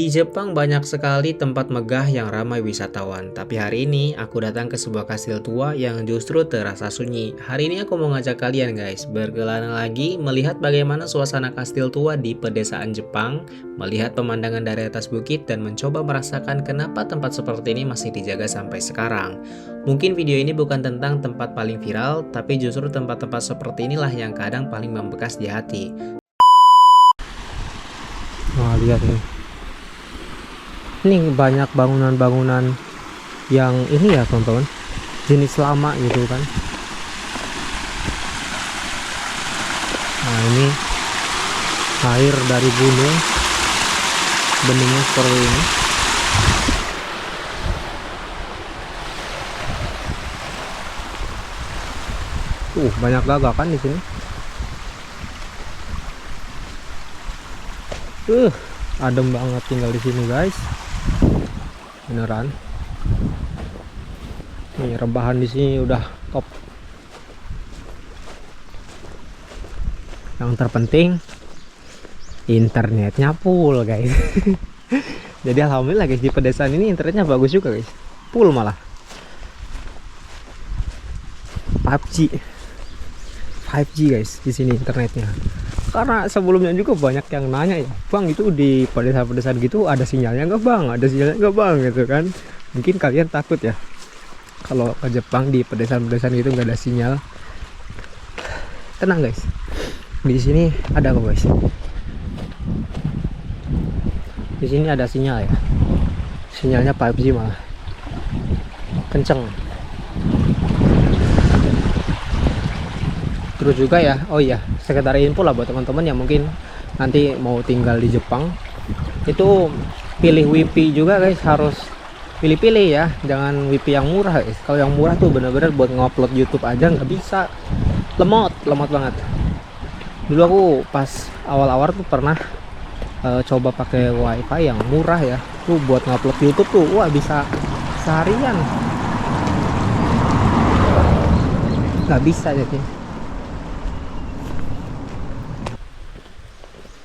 Di Jepang banyak sekali tempat megah yang ramai wisatawan, tapi hari ini aku datang ke sebuah kastil tua yang justru terasa sunyi. Hari ini aku mau ngajak kalian guys, berkelana lagi melihat bagaimana suasana kastil tua di pedesaan Jepang, melihat pemandangan dari atas bukit dan mencoba merasakan kenapa tempat seperti ini masih dijaga sampai sekarang. Mungkin video ini bukan tentang tempat paling viral, tapi justru tempat-tempat seperti inilah yang kadang paling membekas di hati. Nah, lihat nih. Ini banyak bangunan-bangunan yang ini ya teman-teman, jenis lama gitu kan. Nah ini air dari gunung, beningnya seperti ini. Banyak gagak kan di sini. Adem banget tinggal di sini guys. Beneran. Nih rebahan di sini udah top. Yang terpenting internetnya full guys. Jadi alhamdulillah guys, di pedesaan ini internetnya bagus juga guys. Full malah. 5G guys di sini internetnya. Karena sebelumnya juga banyak yang nanya ya, bang itu di pedesaan-pedesaan gitu ada sinyalnya nggak bang, ada sinyalnya nggak bang gitu kan. Mungkin kalian takut ya kalau ke Jepang di pedesaan-pedesaan gitu nggak ada sinyal. Tenang guys, di sini ada kok guys. Di sini ada sinyal ya, sinyalnya 5G malah kenceng. Terus juga ya, oh iya, sekedar info lah buat teman-teman yang mungkin nanti mau tinggal di Jepang, itu pilih WiFi juga guys, harus pilih-pilih ya, jangan WiFi yang murah guys. Kalau yang murah tuh bener-bener buat ngupload YouTube aja nggak bisa, lemot banget. Dulu aku pas awal-awal tuh pernah coba pakai WiFi yang murah ya, tuh buat ngupload YouTube tuh, wah bisa seharian, nggak bisa jadi.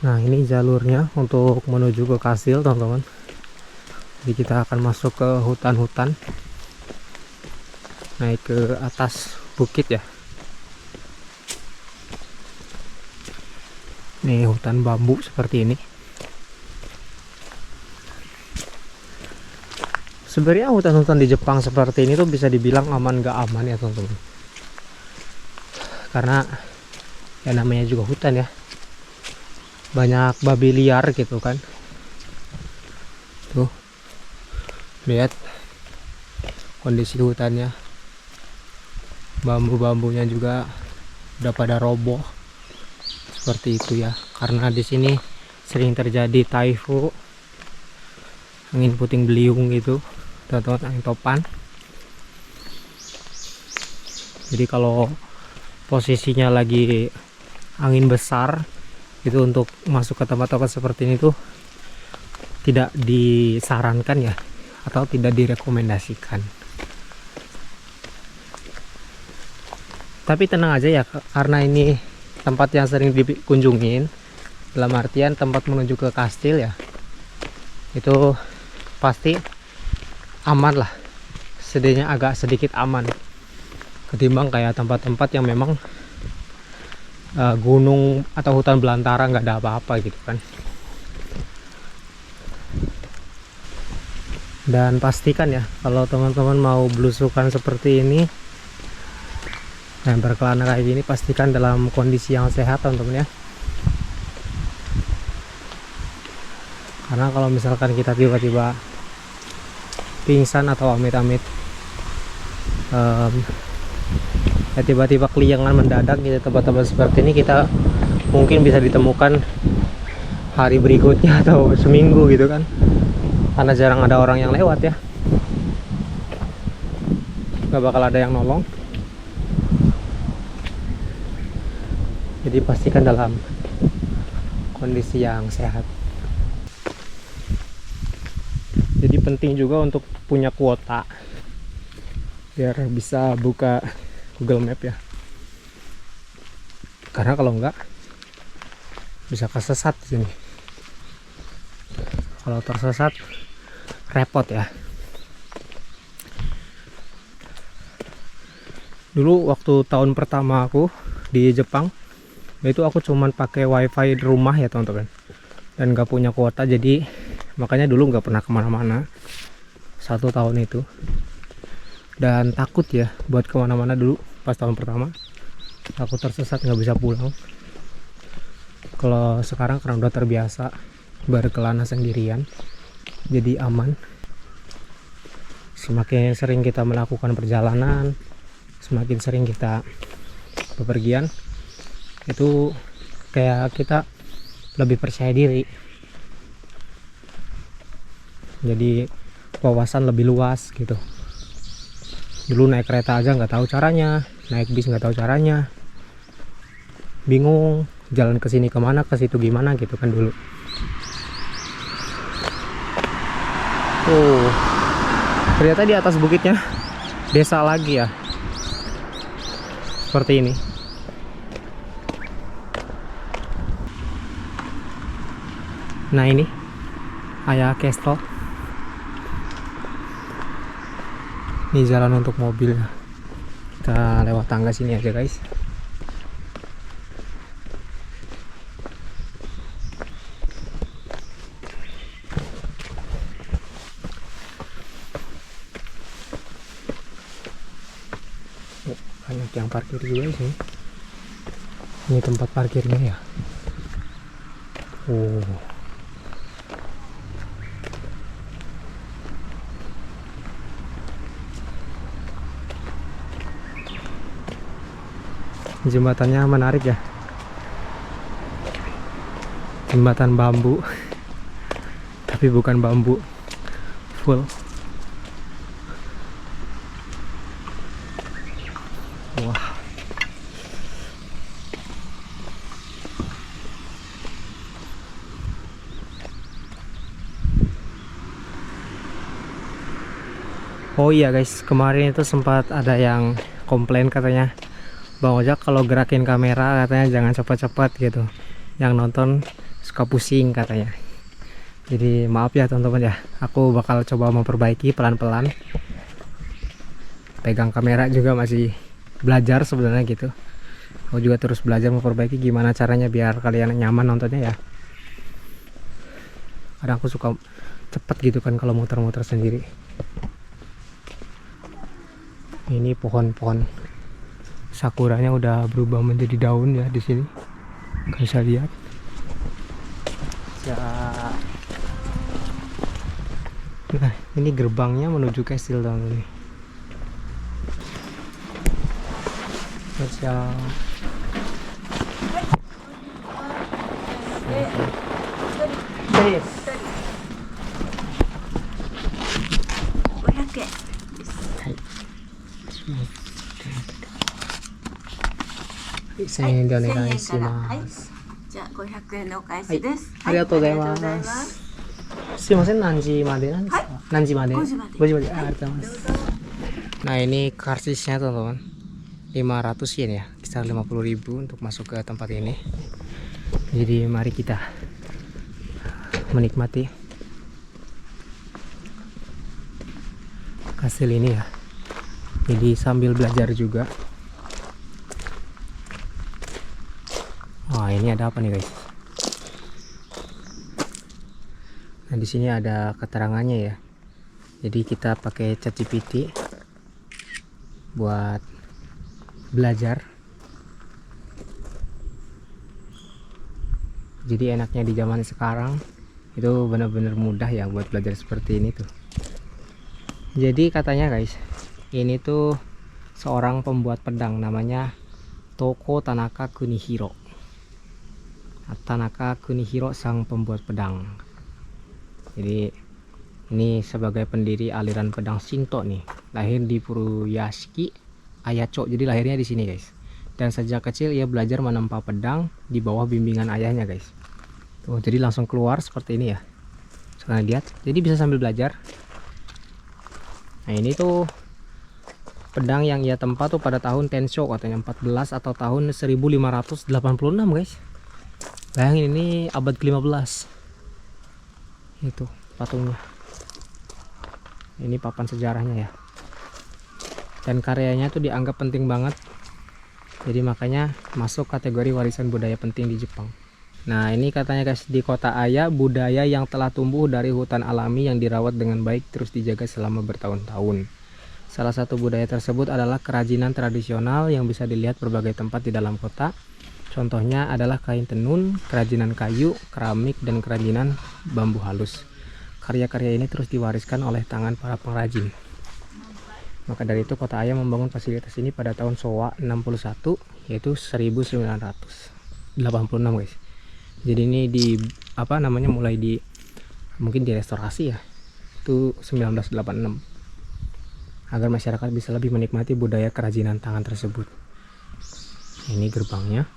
Nah ini jalurnya untuk menuju ke kastil teman-teman. Jadi kita akan masuk ke hutan-hutan, naik ke atas bukit ya. Nih hutan bambu seperti ini. Sebenarnya hutan-hutan di Jepang seperti ini tuh bisa dibilang aman gak aman ya teman-teman. Karena ya namanya juga hutan ya, banyak babi liar gitu kan. Tuh lihat kondisi hutannya, bambu-bambunya juga udah pada roboh seperti itu ya, karena di sini sering terjadi typhoon, angin puting beliung gitu atau angin topan. Jadi kalau posisinya lagi angin besar itu untuk masuk ke tempat-tempat seperti ini tuh tidak disarankan ya, atau tidak direkomendasikan. Tapi tenang aja ya, karena ini tempat yang sering dikunjungin, dalam artian tempat menuju ke kastil ya, itu pasti aman lah, setidaknya agak sedikit aman ketimbang kayak tempat-tempat yang memang gunung atau hutan belantara nggak ada apa-apa gitu kan. Dan pastikan ya kalau teman-teman mau belusukan seperti ini dan berkelana kayak gini, pastikan dalam kondisi yang sehat teman-teman ya. Karena kalau misalkan kita tiba-tiba pingsan atau amit-amit ya tiba-tiba keliangan mendadak di tempat-tempat seperti ini, kita mungkin bisa ditemukan hari berikutnya atau seminggu gitu kan, karena jarang ada orang yang lewat ya, nggak bakal ada yang nolong. Jadi pastikan dalam kondisi yang sehat. Jadi penting juga untuk punya kuota biar bisa buka Google Map ya, karena kalau enggak bisa kesesat di sini. Kalau tersesat repot ya. Dulu waktu tahun pertama aku di Jepang, itu aku cuman pakai wifi di rumah ya teman-teman, dan gak punya kuota, jadi makanya dulu gak pernah kemana-mana 1 tahun itu. Dan takut ya buat kemana-mana dulu pas tahun pertama, aku tersesat nggak bisa pulang. Kalau sekarang karena udah terbiasa berkelana sendirian, jadi aman. Semakin sering kita melakukan perjalanan, semakin sering kita bepergian, itu kayak kita lebih percaya diri, jadi wawasan lebih luas gitu. Dulu naik kereta aja nggak tahu caranya, naik bis nggak tahu caranya, bingung jalan ke sini kemana, ke situ gimana gitu kan dulu. Oh, ternyata di atas bukitnya desa lagi ya, seperti ini. Nah ini Aya Castle. Ini jalan untuk mobil. Kita lewat tangga sini aja guys. Banyak yang parkir juga sih. Ini tempat parkirnya ya. Oh. Jembatannya menarik ya. Jembatan bambu. Tapi bukan bambu full. Wah. Oh iya guys, kemarin itu sempat ada yang komplain katanya, Bang Ojak kalau gerakin kamera katanya jangan cepat-cepat gitu, yang nonton suka pusing katanya. Jadi maaf ya teman-teman ya, aku bakal coba memperbaiki pelan-pelan. Pegang kamera juga masih belajar sebenarnya gitu. Aku juga terus belajar memperbaiki gimana caranya biar kalian nyaman nontonnya ya. Kadang aku suka cepet gitu kan kalau muter-muter sendiri. Ini pohon-pohon sakuranya udah berubah menjadi daun ya di sini. Kalian bisa lihat. Ya. Nah, ini gerbangnya menuju Kastil Daun ini. Ya. Saya yang onegaishimasu. じゃあ500円のお返しです。ありがとうございます。すいません、何時までなんですか？何時まで？5時まで。5時まで。ありがとうございます。Nah, ini karsisnya teman-teman. 500 yen ya, sekitar 50.000 untuk masuk ke tempat ini. Jadi mari kita menikmati kastil ini ya. Jadi sambil belajar juga. Wah, ini ada apa nih guys? Nah, di sini ada keterangannya ya. Jadi kita pakai ChatGPT buat belajar. Jadi enaknya di zaman sekarang itu benar-benar mudah ya buat belajar seperti ini tuh. Jadi katanya guys, ini tuh seorang pembuat pedang namanya Toko Tanaka Kunihiro. Tanaka Kunihiro sang pembuat pedang. Jadi ini sebagai pendiri aliran pedang Shinto nih. Lahir di Furuyashiki, Ayacho. Jadi lahirnya di sini guys. Dan sejak kecil ia belajar menempa pedang di bawah bimbingan ayahnya guys. Tuh, jadi langsung keluar seperti ini ya. Sekarang lihat. Jadi bisa sambil belajar. Nah, ini tuh pedang yang ia tempa tuh pada tahun Tensho katanya 14 atau tahun 1586 guys. Bayangin ini abad ke-15. Itu patungnya. Ini papan sejarahnya ya. Dan karyanya tuh dianggap penting banget. Jadi makanya masuk kategori warisan budaya penting di Jepang. Nah, ini katanya guys, di Kota Aya, budaya yang telah tumbuh dari hutan alami yang dirawat dengan baik terus dijaga selama bertahun-tahun. Salah satu budaya tersebut adalah kerajinan tradisional yang bisa dilihat berbagai tempat di dalam kota. Contohnya adalah kain tenun, kerajinan kayu, keramik, dan kerajinan bambu halus. Karya-karya ini terus diwariskan oleh tangan para pengrajin. Maka dari itu Kota Aya membangun fasilitas ini pada tahun Showa 61, yaitu 1986 guys. Jadi ini mulai mungkin direstorasi ya. Itu 1986. Agar masyarakat bisa lebih menikmati budaya kerajinan tangan tersebut. Ini gerbangnya.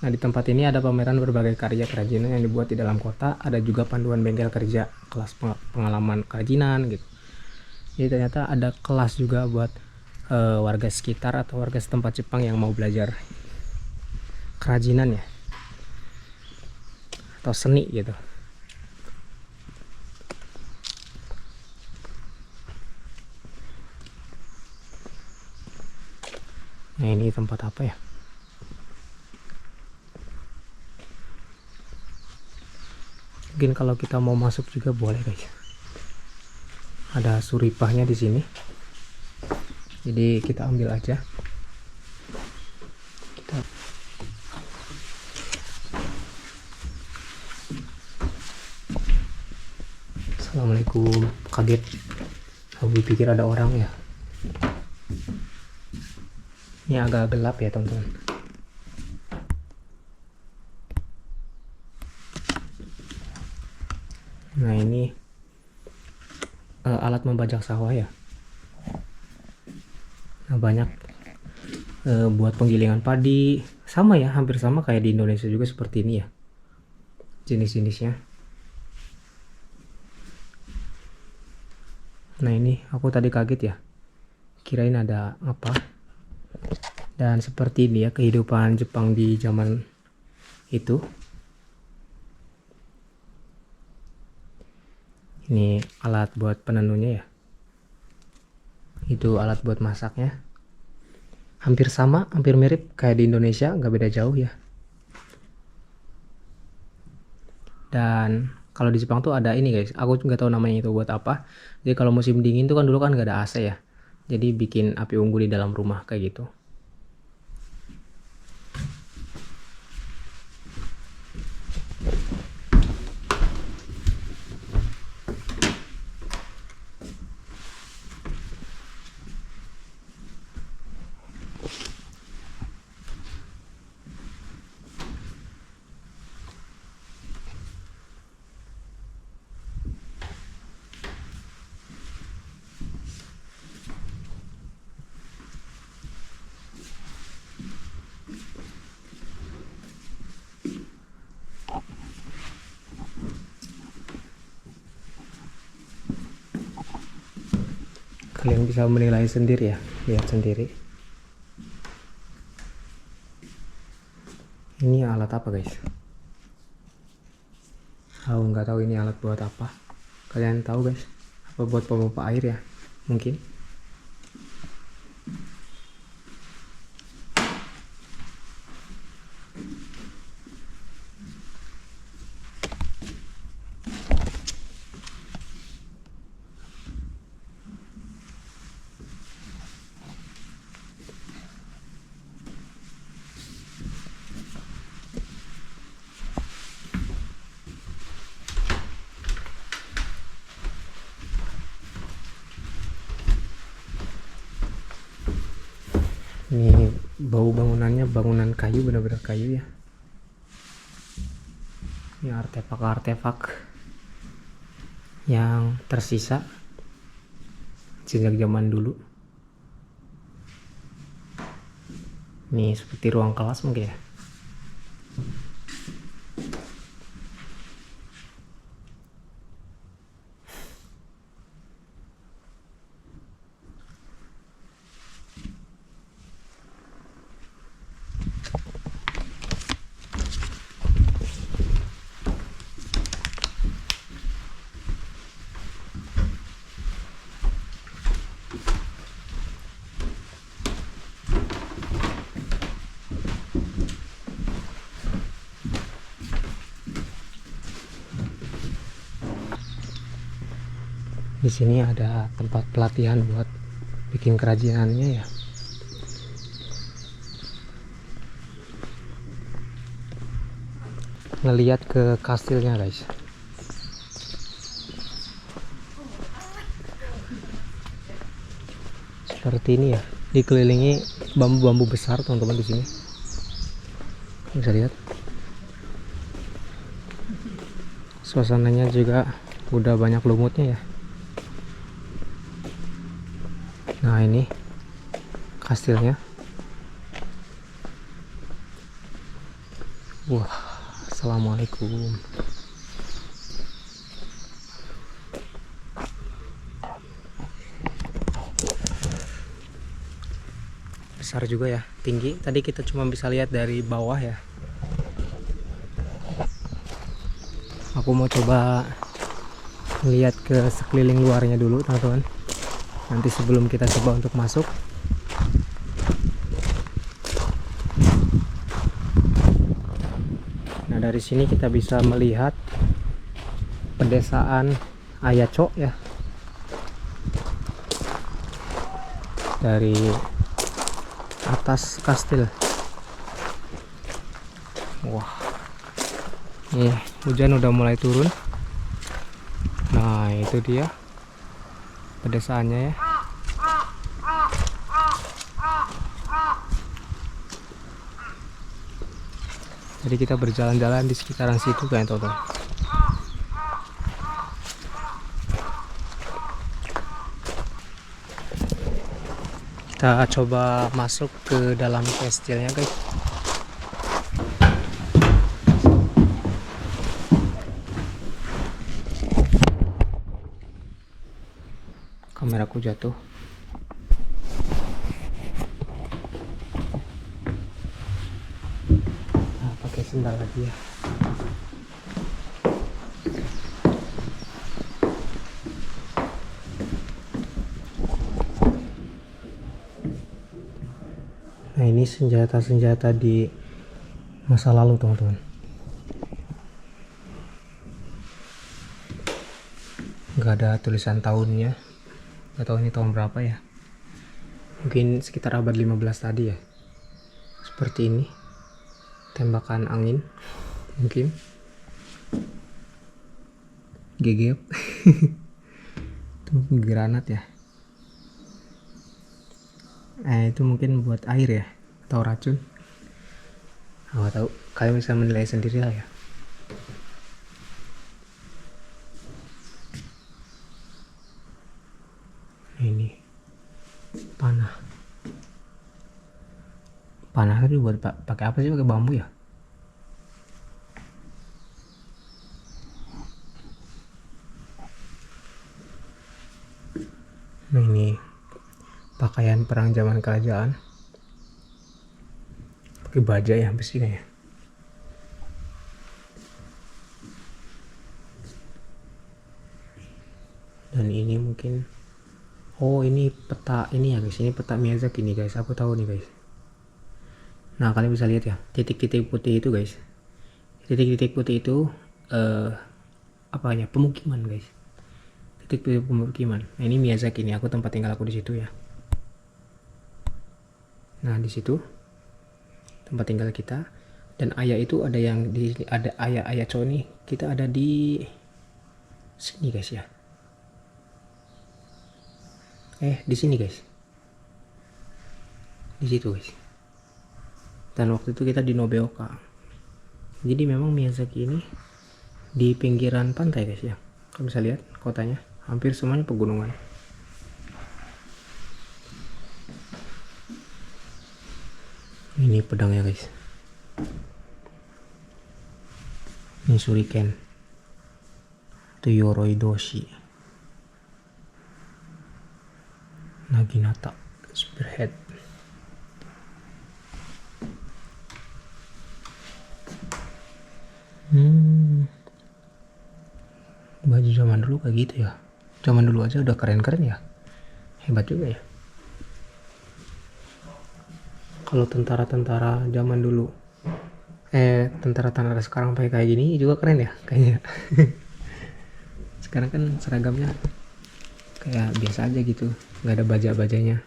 Nah, di tempat ini ada pameran berbagai karya kerajinan yang dibuat di dalam kota. Ada juga panduan bengkel kerja, kelas pengalaman kerajinan gitu. Jadi ternyata ada kelas juga buat warga sekitar atau warga setempat Jepang yang mau belajar kerajinan ya, atau seni gitu. Nah, ini tempat apa ya? Mungkin kalau kita mau masuk juga boleh guys. Ada suripahnya di sini. Jadi kita ambil aja. Assalamualaikum. Kaget. Aku pikir ada orang ya. Ini agak gelap ya teman-teman. Nah, ini alat membajak sawah ya. Nah, banyak buat penggilingan padi. Sama ya, hampir sama kayak di Indonesia juga seperti ini ya. Jenis-jenisnya. Nah, ini aku tadi kaget ya. Kirain ada apa. Dan seperti ini ya kehidupan Jepang di zaman itu. Ini alat buat penenunnya ya. Itu alat buat masaknya. Hampir sama, hampir mirip kayak di Indonesia, nggak beda jauh ya. Dan kalau di Jepang tuh ada ini guys, aku nggak tahu namanya itu buat apa. Jadi kalau musim dingin tuh kan dulu kan nggak ada AC ya. Jadi bikin api unggun di dalam rumah kayak gitu. Kalian bisa menilai sendiri ya, lihat sendiri. Ini alat apa guys? Aku nggak tahu ini alat buat apa. Kalian tahu guys? Apa buat pompa air ya? Mungkin. Ini bau bangunannya bangunan kayu, benar-benar kayu ya. Ini artefak-artefak yang tersisa sejak zaman dulu. Ini seperti ruang kelas mungkin ya. Di sini ada tempat pelatihan buat bikin kerajinannya ya. Ngelihat ke kastilnya guys. Seperti ini ya, dikelilingi bambu-bambu besar teman-teman di sini. Bisa lihat. Suasananya juga udah banyak lumutnya ya. Nah, ini kastilnya. Wah, assalamualaikum. Besar juga ya, tinggi. Tadi kita cuma bisa lihat dari bawah ya. Aku mau coba lihat ke sekeliling luarnya dulu teman-teman. Nanti sebelum kita coba untuk masuk. Nah, dari sini kita bisa melihat pedesaan Ayaco ya. Dari atas kastil. Wah. Nih, hujan udah mulai turun. Nah, itu dia pedesaannya ya. Jadi kita berjalan-jalan di sekitaran situ kan teman-teman. Kita coba masuk ke dalam kastilnya guys. Kameraku jatuh. Nah, pakai sendal lagi ya. Nah, ini senjata-senjata di masa lalu teman-teman. Nggak ada tulisan tahunnya. Nggak tahu ini tahun berapa ya. Mungkin sekitar abad 15 tadi ya. Seperti ini. Tembakan angin. Mungkin. Gegep. Itu granat ya. Itu mungkin buat air ya. Atau racun. Nggak tahu. Kalian bisa menilai sendiri lah ya. Ini panah tapi buat pakai apa sih? Pakai bambu ya. Nah, ini pakaian perang zaman kerajaan, pakai baja ya besi ya. Dan ini mungkin, oh ini peta ini ya guys, ini peta Miyazaki nih guys, aku tahu nih guys. Nah, kalian bisa lihat ya, titik-titik putih itu guys. Titik-titik putih itu apa ya, pemukiman guys. Titik-titik pemukiman. Nah, ini Miyazaki nih, aku tempat tinggal aku di situ ya. Nah, di situ tempat tinggal kita. Dan ayah itu ada yang di, ada ayah nih, kita ada di sini guys ya. Di sini guys. Di situ guys. Dan waktu itu kita di Nobeoka. Jadi memang Miyazaki ini di pinggiran pantai guys ya. Kalian bisa lihat kotanya, hampir semuanya pegunungan. Ini pedangnya guys. Ini shuriken. Itu Yoroi-doshi. Naginata spearhead. Baju zaman dulu kayak gitu ya. Zaman dulu aja udah keren-keren ya. Hebat juga ya. Kalau tentara-tentara zaman dulu, tentara-tentara sekarang pakai kayak gini juga keren ya kayaknya. Sekarang kan seragamnya kayak biasa aja gitu, nggak ada baja-bajanya.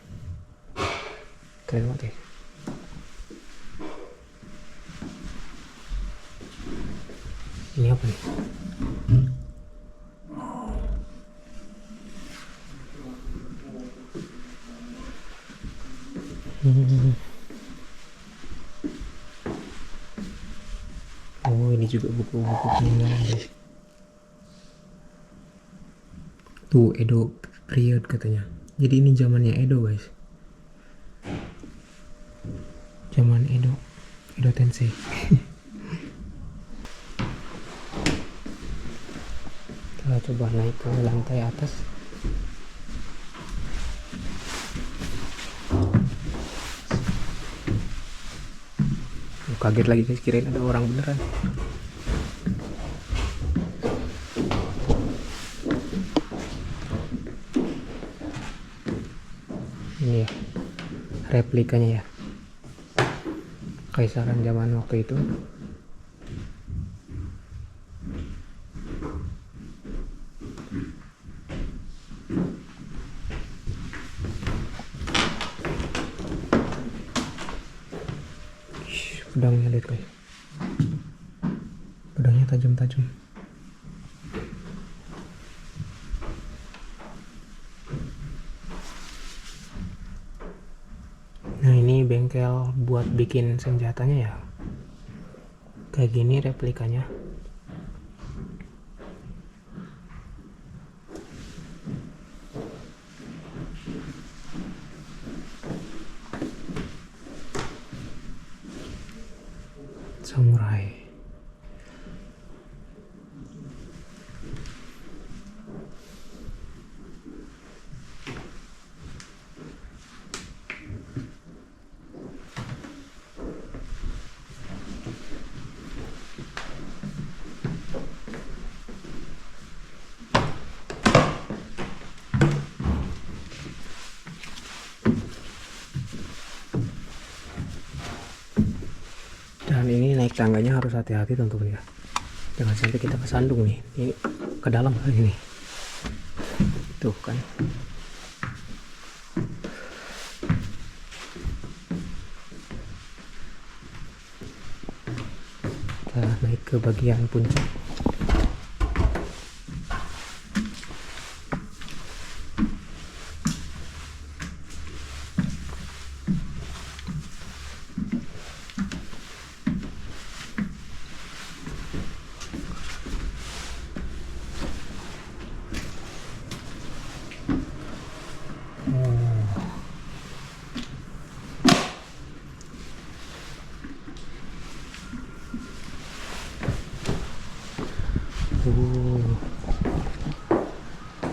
Keren banget ya. Ini apa nih? Oh, ini juga buku-buku peninggalan guys. Tuh, Edo period katanya. Jadi ini zamannya Edo guys. Zaman Edo Tensei. Kita coba naik ke lantai atas. Kaget lagi guys, kirain ada orang beneran. Ini ya replikanya ya, kaisaran zaman waktu itu. Pedangnya lihat guys, pedangnya tajam-tajam. Nah ini bengkel buat bikin senjatanya ya, kayak gini replikanya. Samurai. Dan ini naik tangganya harus hati-hati teman-teman ya, jangan sampai kita kesandung nih. Ini ke dalam kali ini tuh kan. Kita naik ke bagian puncak.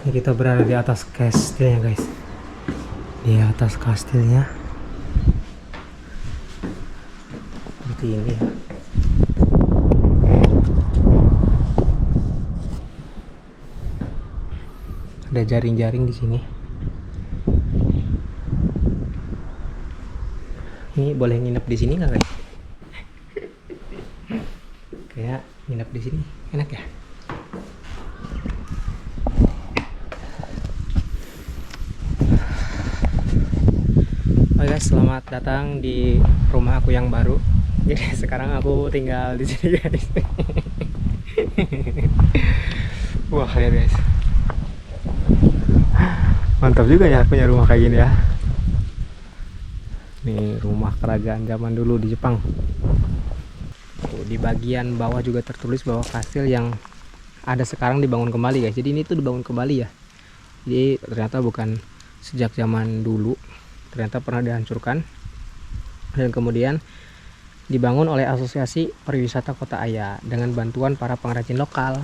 Ini kita berada di atas kastilnya guys, di atas kastilnya seperti ini ya. Ada jaring-jaring di sini. Ini boleh nginep di sini nggak guys? Kayak nginep di sini enak ya. Oke guys, selamat datang di rumah aku yang baru. Jadi sekarang aku tinggal di sini guys. Wah ya guys, mantap juga ya punya rumah kayak gini ya. Ini rumah kerajaan zaman dulu di Jepang. Di bagian bawah juga tertulis bahwa kastil yang ada sekarang dibangun kembali guys. Jadi ini tuh dibangun kembali ya. Jadi ternyata bukan sejak zaman dulu, ternyata pernah dihancurkan dan kemudian dibangun oleh Asosiasi Pariwisata Kota Aya dengan bantuan para pengrajin lokal,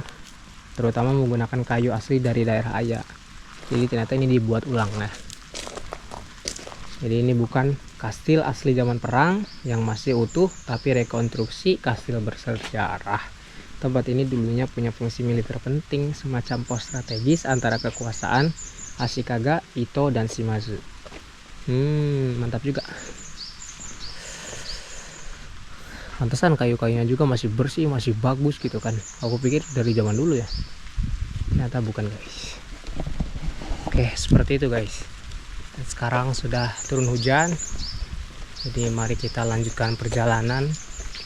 terutama menggunakan kayu asli dari daerah Aya. Jadi ternyata ini dibuat ulang ya. Jadi ini bukan kastil asli zaman perang yang masih utuh, tapi rekonstruksi kastil bersejarah. Tempat ini dulunya punya fungsi militer penting, semacam pos strategis antara kekuasaan Ashikaga, Ito, dan Shimazu. Mantap juga. Pantesan kayu-kayunya juga masih bersih, masih bagus gitu kan. Aku pikir dari zaman dulu ya. Ternyata bukan guys. Oke, seperti itu guys. Dan sekarang sudah turun hujan. Jadi mari kita lanjutkan perjalanan.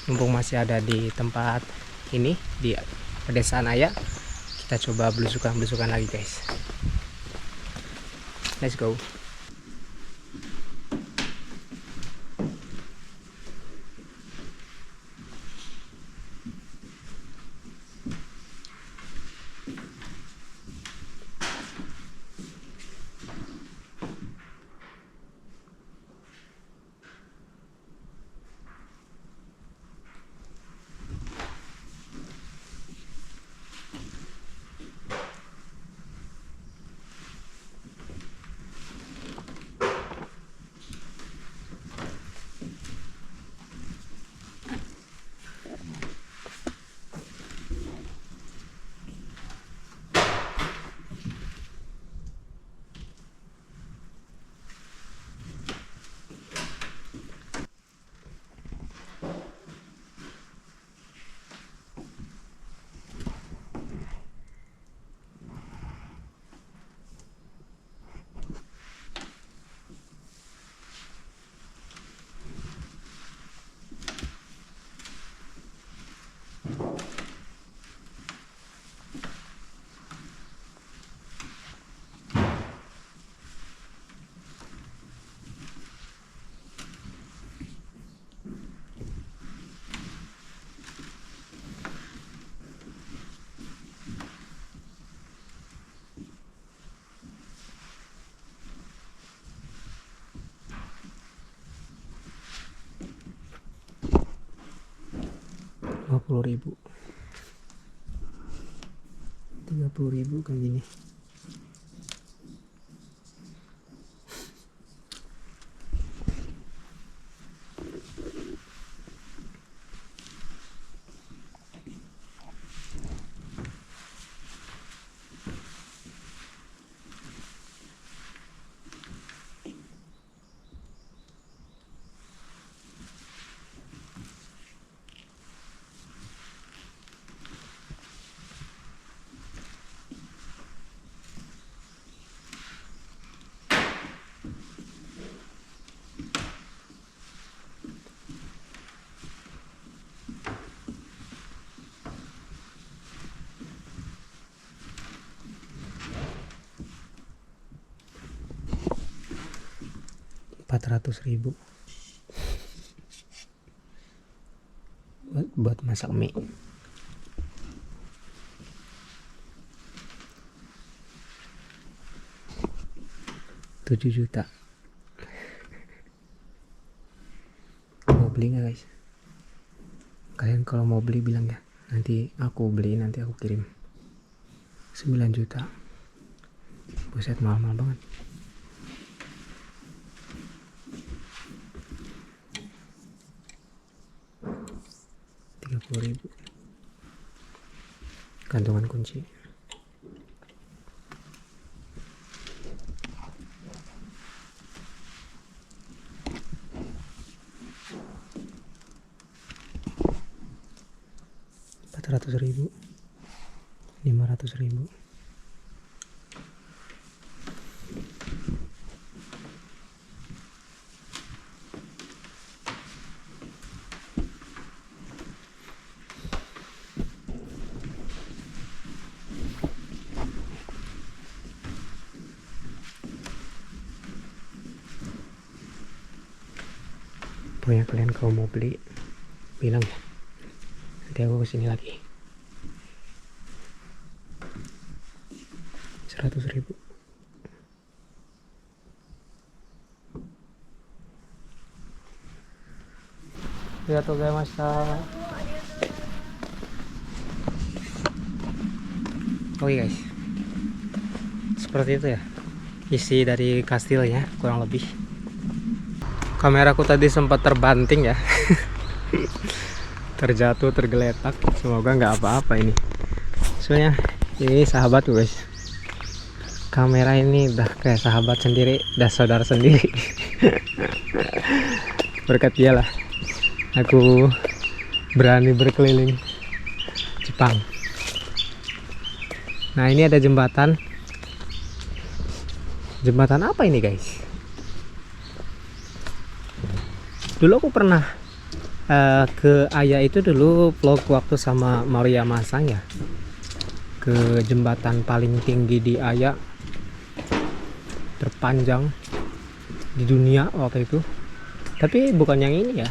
Mumpung masih ada di tempat ini, di pedesaan Aya, kita coba belusukan lagi guys. Let's go. Rp50.000, 30.000 kayak gini. Rp400.000 buat masak mie. Rp7 juta. Mau beli nggak guys? Kalian kalau mau beli bilang ya, nanti aku beli, nanti aku kirim. 9 juta. Buset, mahal-mahal banget. Rp30.000. Gantungan kunci. Rp400.000, Rp500.000. Pokoknya kalian kalau mau beli bilang ya, nanti aku kesini lagi. 100.000. Arigatou gozaimashita. Oke guys, seperti itu ya isi dari kastilnya kurang lebih. Kameraku tadi sempat terbanting ya. Terjatuh, tergeletak. Semoga nggak apa-apa ini. Soalnya ini sahabatku guys. Kamera ini udah kayak sahabat sendiri, udah saudara sendiri. Berkat dia lah aku berani berkeliling Jepang. Nah, ini ada jembatan. Jembatan apa ini guys? Dulu aku pernah ke Aya itu dulu vlog waktu sama Maria Masang ya, ke jembatan paling tinggi di Aya, terpanjang di dunia waktu itu. Tapi bukan yang ini ya,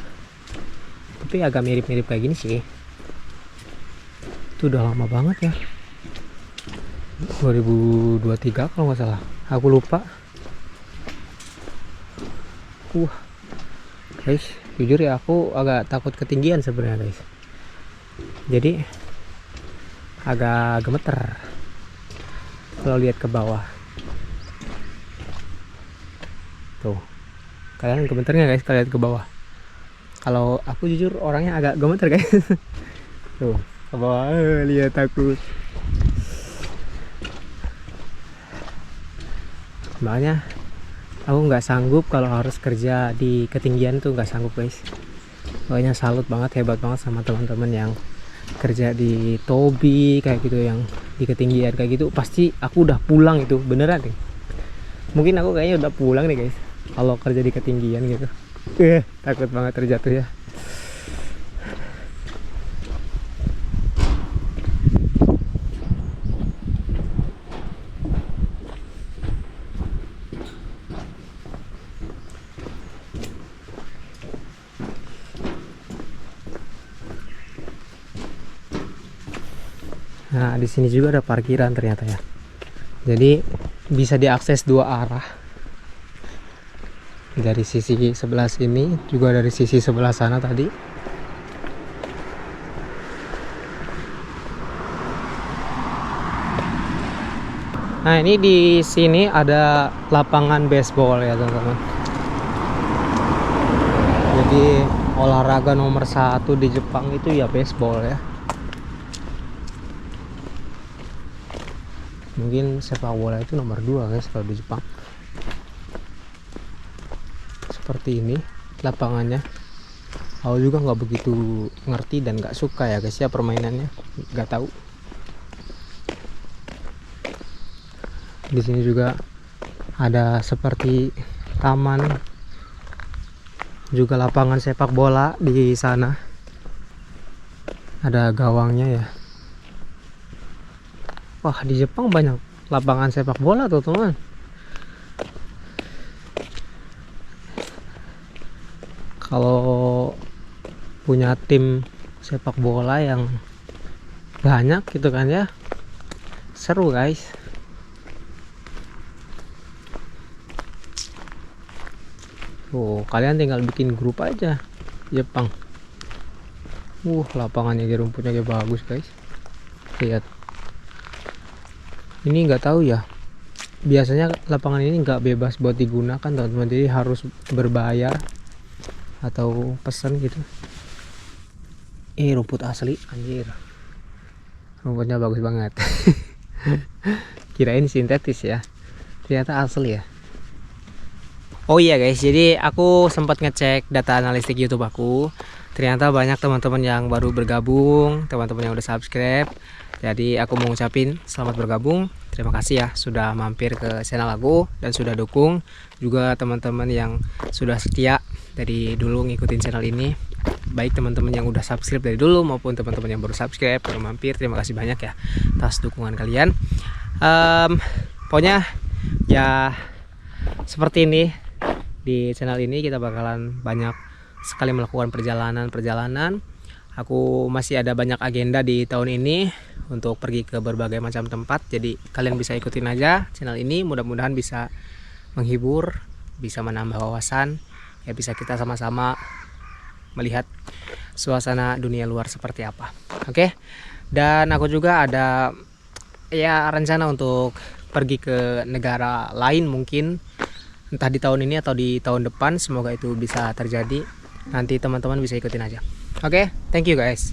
tapi agak mirip-mirip kayak gini sih. Itu udah lama banget ya, 2023 kalau nggak salah, aku lupa. Guys, jujur ya aku agak takut ketinggian sebenarnya guys, jadi agak gemeter kalau lihat ke bawah. Tuh, kalian gemeter nggak guys kalau lihat ke bawah? Kalau aku jujur orangnya agak gemeter guys. Tuh ke bawah, lihat takut. Makanya aku nggak sanggup kalau harus kerja di ketinggian tuh, nggak sanggup guys. Pokoknya salut banget, hebat banget sama teman-teman yang kerja di Tobi kayak gitu, yang di ketinggian kayak gitu. Pasti aku udah pulang itu beneran nih. Mungkin aku kayaknya udah pulang nih guys kalau kerja di ketinggian gitu. Takut banget terjatuh ya. Nah, di sini juga ada parkiran ternyata ya. Jadi bisa diakses dua arah. Dari sisi sebelah sini, juga dari sisi sebelah sana tadi. Nah, ini di sini ada lapangan baseball ya, teman-teman. Jadi olahraga nomor 1 di Jepang itu ya baseball ya. Mungkin sepak bola itu nomor 2 guys kalau di Jepang. Seperti ini lapangannya. Aku juga nggak begitu ngerti dan nggak suka ya guys ya permainannya, nggak tahu. Di sini juga ada seperti taman, juga lapangan sepak bola di sana. Ada gawangnya ya. Wah, di Jepang banyak lapangan sepak bola tuh teman. Kalau punya tim sepak bola yang banyak gitu kan ya, seru guys. Tuh, kalian tinggal bikin grup aja Jepang. Lapangannya rumputnya kayak bagus guys. Lihat. Ini nggak tahu ya, biasanya lapangan ini nggak bebas buat digunakan teman-teman, jadi harus berbayar atau pesan gitu. Rumput asli anjir, rumputnya bagus banget. Kirain sintetis ya, ternyata asli ya. Oh iya guys, jadi aku sempat ngecek data analitik YouTube aku. Ternyata banyak teman-teman yang baru bergabung, teman-teman yang udah subscribe. Jadi aku mau ngucapin selamat bergabung. Terima kasih ya sudah mampir ke channel aku dan sudah dukung. Juga teman-teman yang sudah setia dari dulu ngikutin channel ini. Baik teman-teman yang udah subscribe dari dulu maupun teman-teman yang baru subscribe, baru mampir. Terima kasih banyak ya atas dukungan kalian. Pokoknya ya seperti ini. Di channel ini kita bakalan banyak sekali melakukan perjalanan. Aku masih ada banyak agenda di tahun ini untuk pergi ke berbagai macam tempat. Jadi kalian bisa ikutin aja channel ini. Mudah-mudahan bisa menghibur, bisa menambah wawasan. Ya bisa kita sama-sama melihat suasana dunia luar seperti apa. Oke. Dan aku juga ada ya rencana untuk pergi ke negara lain mungkin. Entah di tahun ini atau di tahun depan. Semoga itu bisa terjadi. Nanti teman-teman bisa ikutin aja. Oke, thank you guys.